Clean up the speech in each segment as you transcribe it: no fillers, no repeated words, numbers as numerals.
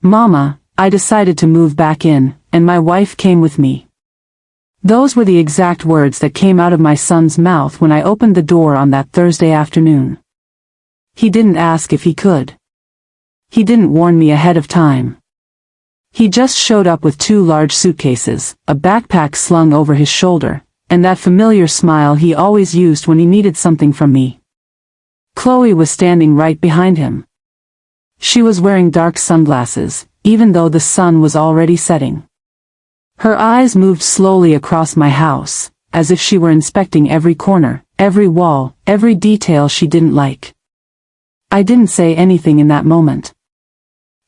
"Mama, I decided to move back in, and my wife came with me." Those were the exact words that came out of my son's mouth when I opened the door on that Thursday afternoon. He didn't ask if he could. He didn't warn me ahead of time. He just showed up with 2 large suitcases, a backpack slung over his shoulder, and that familiar smile he always used when he needed something from me. Chloe was standing right behind him. She was wearing dark sunglasses, even though the sun was already setting. Her eyes moved slowly across my house, as if she were inspecting every corner, every wall, every detail she didn't like. I didn't say anything in that moment.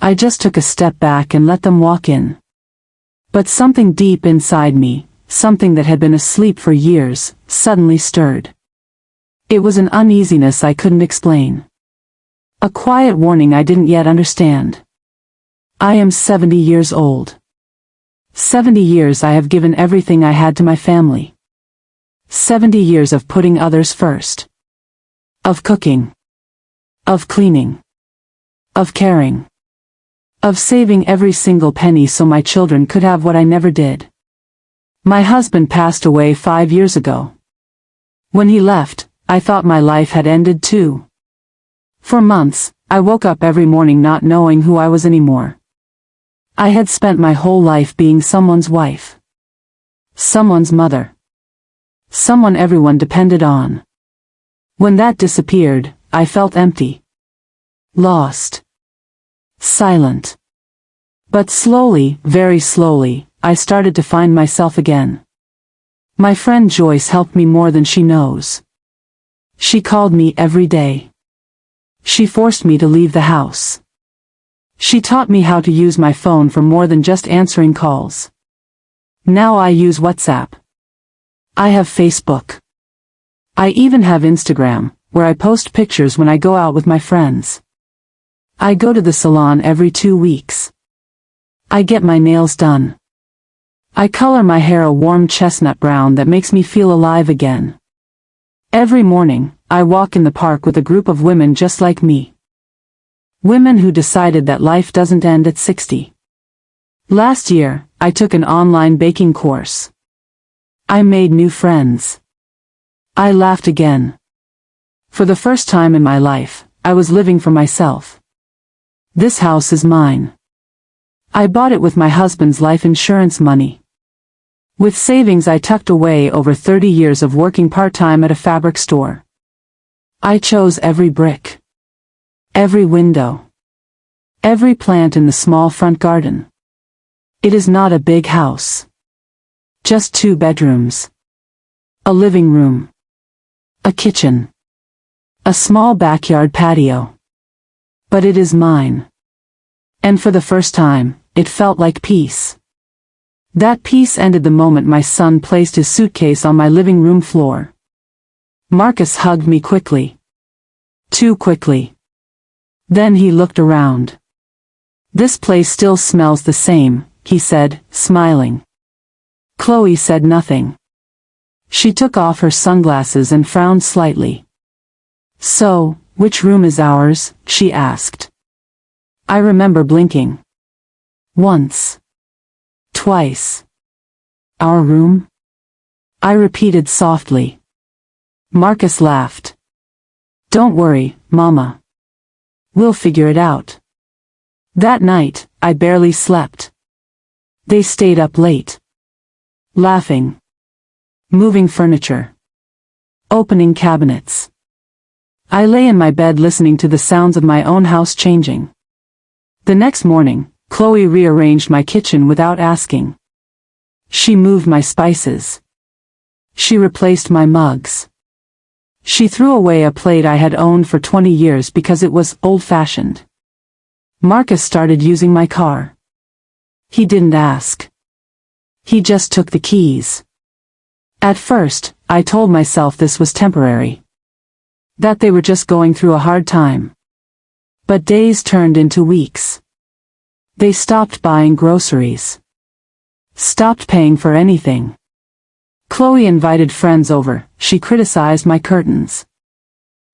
I just took a step back and let them walk in. But something deep inside me, something that had been asleep for years, suddenly stirred. It was an uneasiness I couldn't explain. A quiet warning I didn't yet understand. I am 70 years old. 70 years I have given everything I had to my family. 70 years of putting others first. Of cooking. Of cleaning. Of caring. Of saving every single penny so my children could have what I never did. My husband passed away 5 years ago. When he left, I thought my life had ended too. For months, I woke up every morning not knowing who I was anymore. I had spent my whole life being someone's wife. Someone's mother. Someone everyone depended on. When that disappeared, I felt empty. Lost. Silent. But slowly, very slowly, I started to find myself again. My friend Joyce helped me more than she knows. She called me every day. She forced me to leave the house. She taught me how to use my phone for more than just answering calls. Now I use WhatsApp. I have Facebook. I even have Instagram, where I post pictures when I go out with my friends. I go to the salon every 2 weeks. I get my nails done. I color my hair a warm chestnut brown that makes me feel alive again. Every morning, I walk in the park with a group of women just like me. Women who decided that life doesn't end at 60. Last year, I took an online baking course. I made new friends. I laughed again. For the first time in my life, I was living for myself. This house is mine. I bought it with my husband's life insurance money. With savings I tucked away over 30 years of working part-time at a fabric store. I chose every brick. Every window. Every plant in the small front garden. It is not a big house. Just 2 bedrooms. A living room. A kitchen. A small backyard patio. But it is mine. And for the first time, it felt like peace. That peace ended the moment my son placed his suitcase on my living room floor. Marcus hugged me quickly. Too quickly. Then he looked around. "This place still smells the same," he said, smiling. Chloe said nothing. She took off her sunglasses and frowned slightly. "So, which room is ours?" she asked. I remember blinking. Once. Twice. "Our room?" I repeated softly. Marcus laughed. "Don't worry, Mama. We'll figure it out." That night, I barely slept. They stayed up late. Laughing. Moving furniture. Opening cabinets. I lay in my bed listening to the sounds of my own house changing. The next morning, Chloe rearranged my kitchen without asking. She moved my spices. She replaced my mugs. She threw away a plate I had owned for 20 years because it was old-fashioned. Marcus started using my car. He didn't ask. He just took the keys. At first, I told myself this was temporary. That they were just going through a hard time. But days turned into weeks. They stopped buying groceries. Stopped paying for anything. Chloe invited friends over. She criticized my curtains.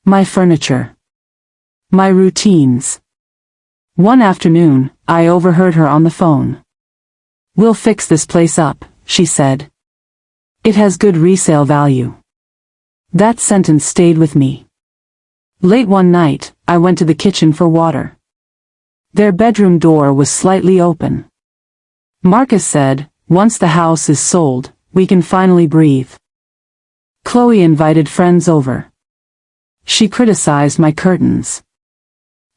My furniture. My routines. One afternoon, I overheard her on the phone. "We'll fix this place up," she said. "It has good resale value." That sentence stayed with me. Late one night, I went to the kitchen for water. Their bedroom door was slightly open. Marcus said, "Once the house is sold, we can finally breathe." Chloe invited friends over. She criticized my curtains,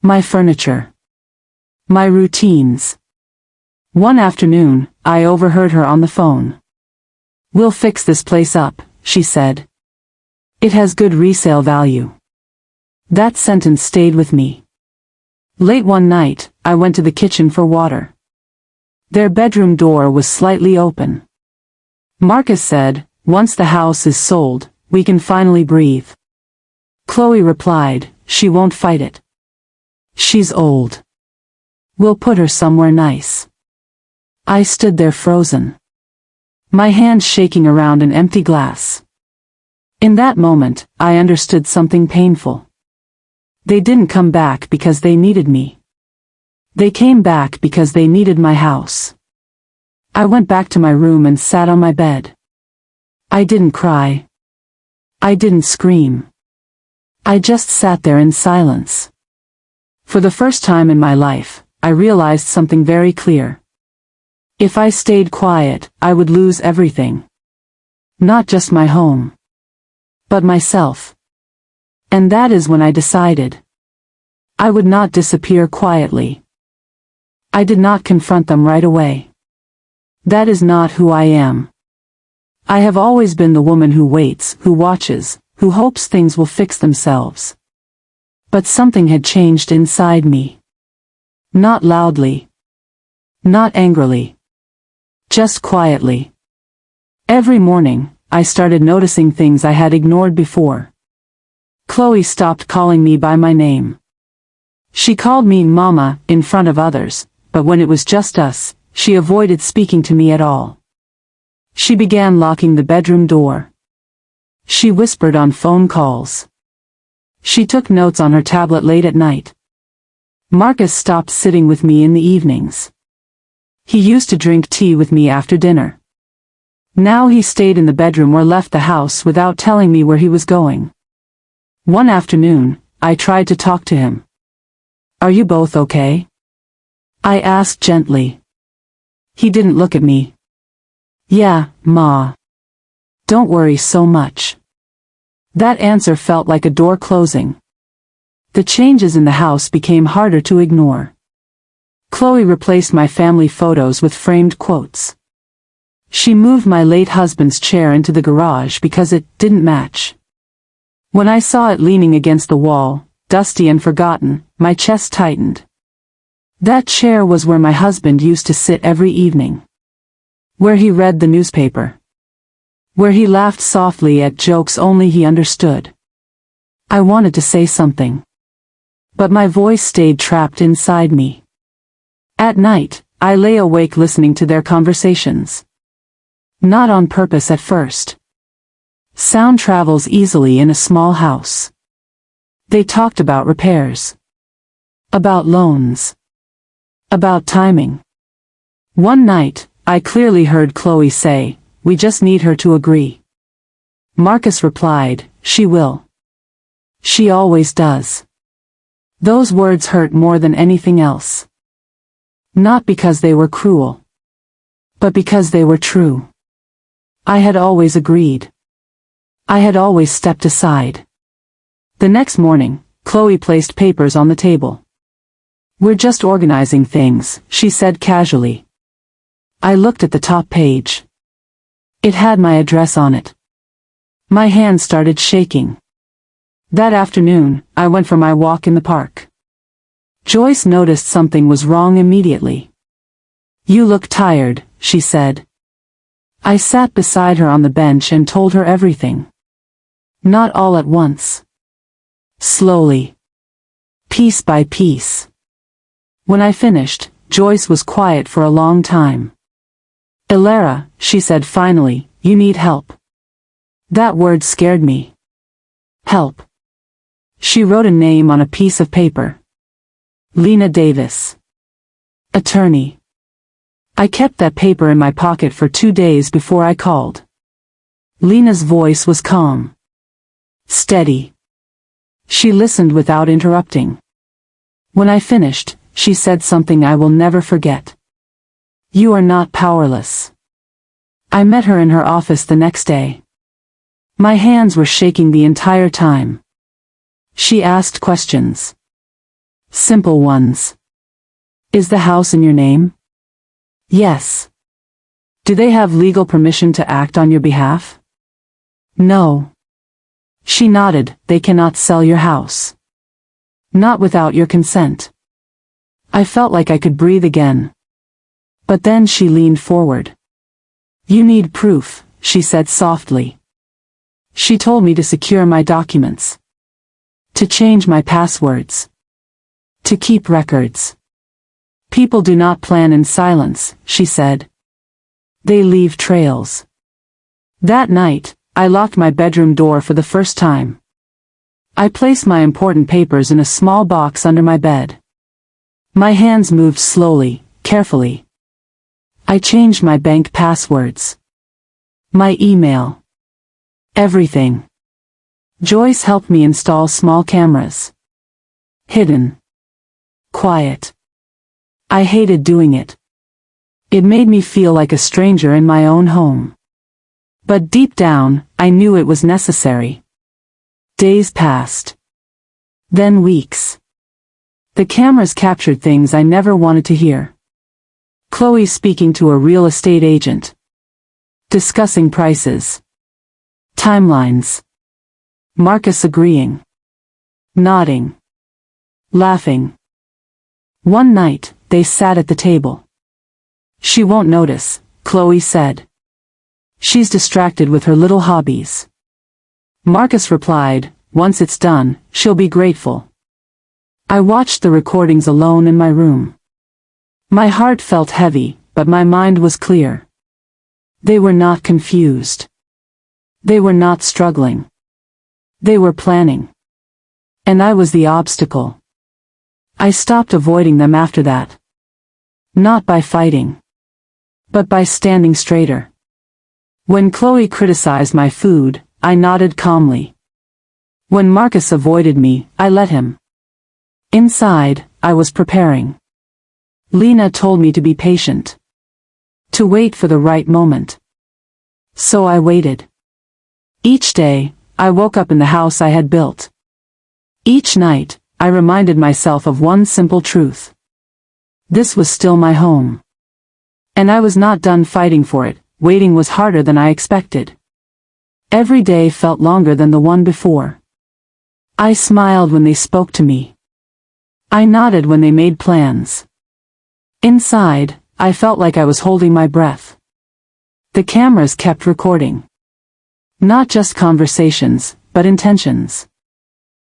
my furniture, my routines. One afternoon, I overheard her on the phone. "We'll fix this place up," she said. "It has good resale value." That sentence stayed with me. Late one night, I went to the kitchen for water. Their bedroom door was slightly open. Marcus said, "Once the house is sold, we can finally breathe." Chloe replied, "She won't fight it. She's old. We'll put her somewhere nice." I stood there frozen, my hands shaking around an empty glass. In that moment, I understood something painful. They didn't come back because they needed me. They came back because they needed my house. I went back to my room and sat on my bed. I didn't cry. I didn't scream. I just sat there in silence. For the first time in my life, I realized something very clear. If I stayed quiet, I would lose everything. Not just my home, but myself. And that is when I decided I would not disappear quietly. I did not confront them right away. That is not who I am. I have always been the woman who waits, who watches, who hopes things will fix themselves. But something had changed inside me. Not loudly. Not angrily. Just quietly. Every morning, I started noticing things I had ignored before. Chloe stopped calling me by my name. She called me Mama in front of others, but when it was just us, she avoided speaking to me at all. She began locking the bedroom door. She whispered on phone calls. She took notes on her tablet late at night. Marcus stopped sitting with me in the evenings. He used to drink tea with me after dinner. Now he stayed in the bedroom or left the house without telling me where he was going. One afternoon, I tried to talk to him. "Are you both okay?" I asked gently. He didn't look at me. "Yeah, Ma. Don't worry so much." That answer felt like a door closing. The changes in the house became harder to ignore. Chloe replaced my family photos with framed quotes. She moved my late husband's chair into the garage because it didn't match. When I saw it leaning against the wall, dusty and forgotten, my chest tightened. That chair was where my husband used to sit every evening. Where he read the newspaper. Where he laughed softly at jokes only he understood. I wanted to say something, but my voice stayed trapped inside me. At night, I lay awake listening to their conversations. Not on purpose at first. Sound travels easily in a small house. They talked about repairs. About loans. About timing. One night, I clearly heard Chloe say, "We just need her to agree." Marcus replied, "She will. She always does." Those words hurt more than anything else. Not because they were cruel, but because they were true. I had always agreed. I had always stepped aside. The next morning, Chloe placed papers on the table. "We're just organizing things," she said casually. I looked at the top page. It had my address on it. My hand started shaking. That afternoon, I went for my walk in the park. Joyce noticed something was wrong immediately. "You look tired," she said. I sat beside her on the bench and told her everything. Not all at once. Slowly. Piece by piece. When I finished, Joyce was quiet for a long time. "Elara," she said finally, "you need help." That word scared me. Help. She wrote a name on a piece of paper. Lena Davis. Attorney. I kept that paper in my pocket for 2 days before I called. Lena's voice was calm. Steady. She listened without interrupting. When I finished, she said something I will never forget. You are not powerless. I met her in her office the next day. My hands were shaking the entire time. She asked questions. Simple ones. Is the house in your name? Yes. Do they have legal permission to act on your behalf? No. She nodded. They cannot sell your house. Not without your consent. I felt like I could breathe again. But then she leaned forward. You need proof, she said softly. She told me to secure my documents. To change my passwords. To keep records. People do not plan in silence, she said. They leave trails. That night, I locked my bedroom door for the first time. I placed my important papers in a small box under my bed. My hands moved slowly, carefully. I changed my bank passwords. My email. Everything. Joyce helped me install small cameras. Hidden. Quiet. I hated doing it. It made me feel like a stranger in my own home. But deep down, I knew it was necessary. Days passed. Then weeks. The cameras captured things I never wanted to hear. Chloe speaking to a real estate agent. Discussing prices. Timelines. Marcus agreeing. Nodding. Laughing. One night, they sat at the table. She won't notice, Chloe said. She's distracted with her little hobbies. Marcus replied, once it's done, she'll be grateful. I watched the recordings alone in my room. My heart felt heavy, but my mind was clear. They were not confused. They were not struggling. They were planning. And I was the obstacle. I stopped avoiding them after that. Not by fighting. But by standing straighter. When Chloe criticized my food, I nodded calmly. When Marcus avoided me, I let him. Inside, I was preparing. Lena told me to be patient. To wait for the right moment. So I waited. Each day, I woke up in the house I had built. Each night, I reminded myself of one simple truth. This was still my home. And I was not done fighting for it. Waiting was harder than I expected. Every day felt longer than the one before. I smiled when they spoke to me. I nodded when they made plans. Inside, I felt like I was holding my breath. The cameras kept recording. Not just conversations, but intentions.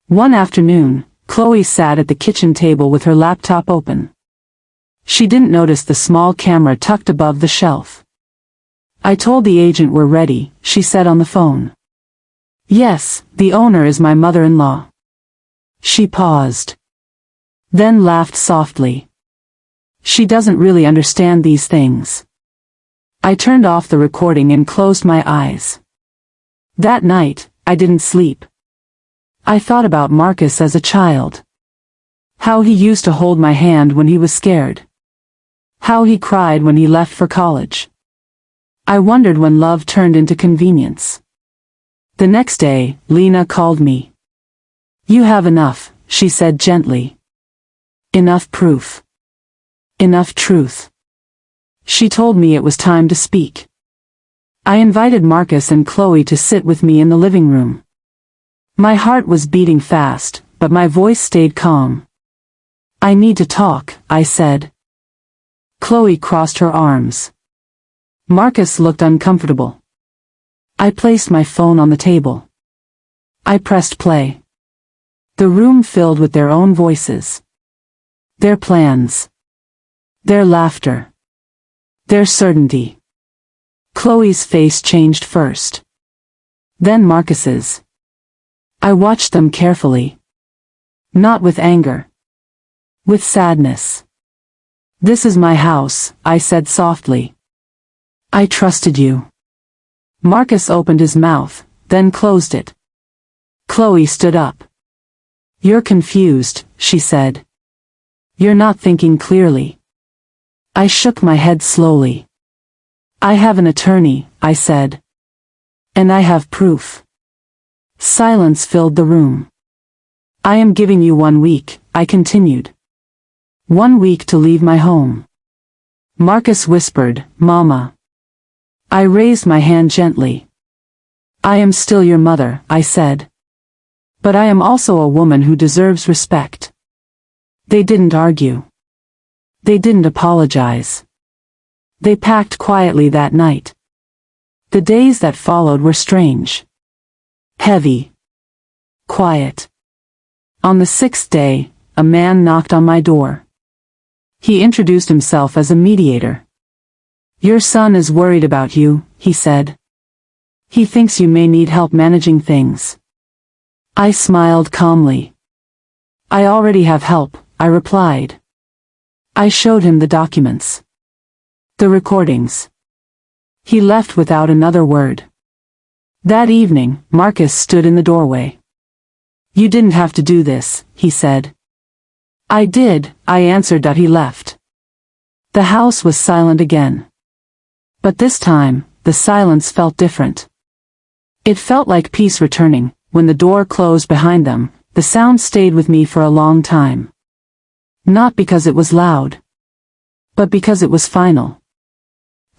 One afternoon, Chloe sat at the kitchen table with her laptop open. She didn't notice the small camera tucked above the shelf. I told the agent we're ready, she said on the phone. Yes, the owner is my mother-in-law. She paused. Then laughed softly. She doesn't really understand these things. I turned off the recording and closed my eyes. That night, I didn't sleep. I thought about Marcus as a child. How he used to hold my hand when he was scared. How he cried when he left for college. I wondered when love turned into convenience. The next day, Lena called me. You have enough, she said gently. Enough proof. Enough truth. She told me it was time to speak. I invited Marcus and Chloe to sit with me in the living room. My heart was beating fast, but my voice stayed calm. I need to talk, I said. Chloe crossed her arms. Marcus looked uncomfortable. I placed my phone on the table. I pressed play. The room filled with their own voices. Their plans. Their laughter. Their certainty. Chloe's face changed first. Then Marcus's. I watched them carefully. Not with anger. with sadness. "This is my house," I said softly. "I trusted you." Marcus opened his mouth, then closed it. Chloe stood up. "You're confused," she said. "You're not thinking clearly." I shook my head slowly. "I have an attorney," I said. "And I have proof." Silence filled the room. "I am giving you 1 week," I continued. 1 week to leave my home. Marcus whispered, "Mama." I raised my hand gently. "I am still your mother," I said. "But I am also a woman who deserves respect." They didn't argue. They didn't apologize. They packed quietly that night. The days that followed were strange. Heavy. Quiet. On the 6th day, a man knocked on my door. He introduced himself as a mediator. "Your son is worried about you," he said. "He thinks you may need help managing things." I smiled calmly. "I already have help," I replied. I showed him the documents. The recordings. He left without another word. That evening, Marcus stood in the doorway. "You didn't have to do this," he said. "I did," I answered that he left. The house was silent again. But this time, the silence felt different. It felt like peace returning. When the door closed behind them, the sound stayed with me for a long time. Not because it was loud, but because it was final.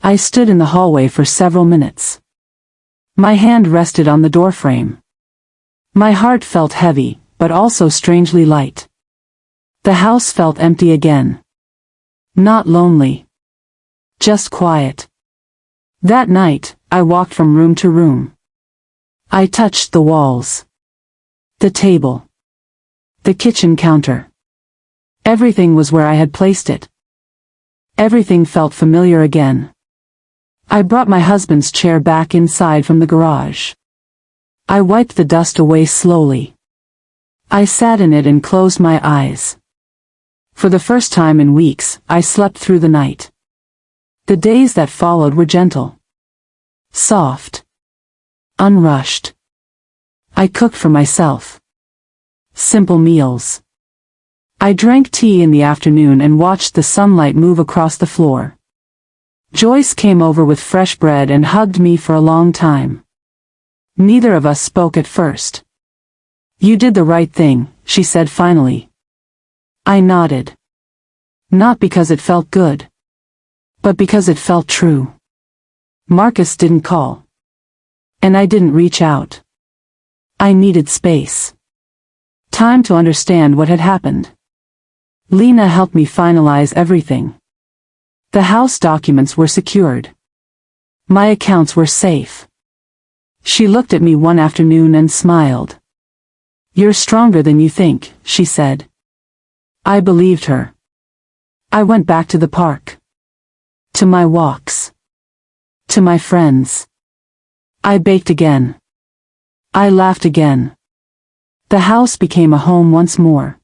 I stood in the hallway for several minutes. My hand rested on the doorframe. My heart felt heavy, but also strangely light. The house felt empty again. Not lonely. Just quiet. That night, I walked from room to room. I touched the walls. The table. The kitchen counter. Everything was where I had placed it. Everything felt familiar again. I brought my husband's chair back inside from the garage. I wiped the dust away slowly. I sat in it and closed my eyes. For the first time in weeks, I slept through the night. The days that followed were gentle. Soft. Unrushed. I cooked for myself. Simple meals. I drank tea in the afternoon and watched the sunlight move across the floor. Joyce came over with fresh bread and hugged me for a long time. Neither of us spoke at first. "You did the right thing," she said finally. I nodded. Not because it felt good, but because it felt true. Marcus didn't call. And I didn't reach out. I needed space. Time to understand what had happened. Lena helped me finalize everything. The house documents were secured. My accounts were safe. She looked at me one afternoon and smiled. "You're stronger than you think," she said. I believed her. I went back to the park. To my walks. To my friends. I baked again. I laughed again. The house became a home once more.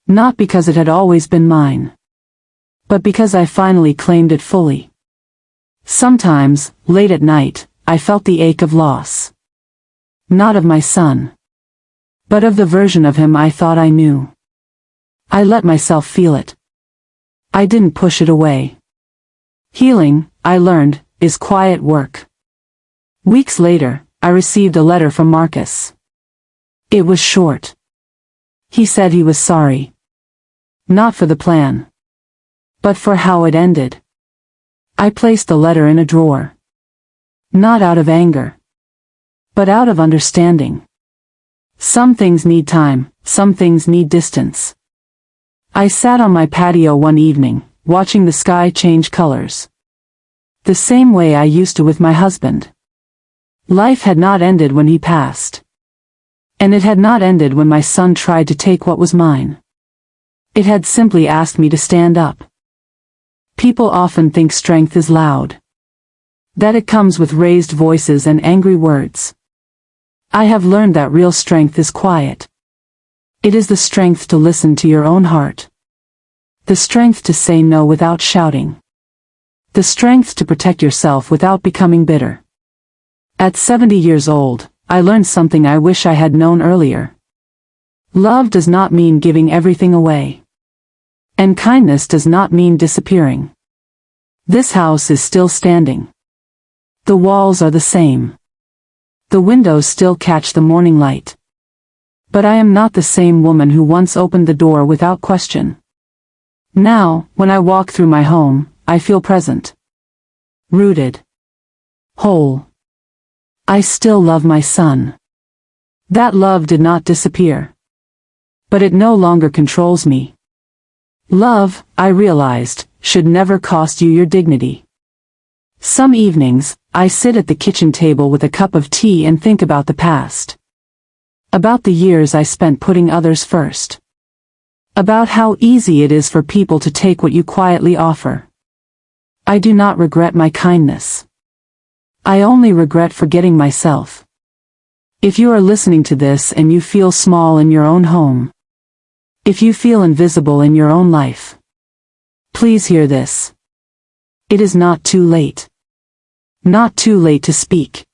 Not because it had always been mine, but because I finally claimed it fully. Sometimes, late at night, I felt the ache of loss. Not of my son, but of the version of him I thought I knew. I let myself feel it. I didn't push it away. Healing, I learned, is quiet work. Weeks later, I received a letter from Marcus. It was short. He said he was sorry. Not for the plan, but for how it ended. I placed the letter in a drawer. Not out of anger, but out of understanding. Some things need time, some things need distance. I sat on my patio one evening, watching the sky change colors. The same way I used to with my husband. Life had not ended when he passed. And it had not ended when my son tried to take what was mine. It had simply asked me to stand up. People often think strength is loud. That it comes with raised voices and angry words. I have learned that real strength is quiet. It is the strength to listen to your own heart. The strength to say no without shouting. The strength to protect yourself without becoming bitter. At 70 years old, I learned something I wish I had known earlier. Love does not mean giving everything away. And kindness does not mean disappearing. This house is still standing. The walls are the same. The windows still catch the morning light. But I am not the same woman who once opened the door without question. Now, when I walk through my home, I feel present. Rooted. Whole. I still love my son. That love did not disappear. But it no longer controls me. Love, I realized, should never cost you your dignity. Some evenings, I sit at the kitchen table with a cup of tea and think about the past. About the years I spent putting others first. About how easy it is for people to take what you quietly offer. I do not regret my kindness. I only regret forgetting myself. If you are listening to this and you feel small in your own home, if you feel invisible in your own life, please hear this. It is not too late. Not too late to speak.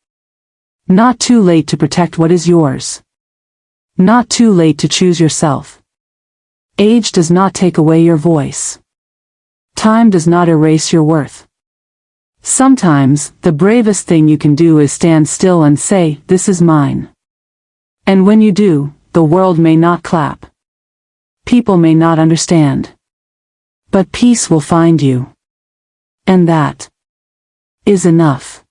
Not too late to protect what is yours. Not too late to choose yourself. Age does not take away your voice. Time does not erase your worth. Sometimes, the bravest thing you can do is stand still and say, "This is mine." And when you do, the world may not clap. People may not understand. But peace will find you. And that is enough.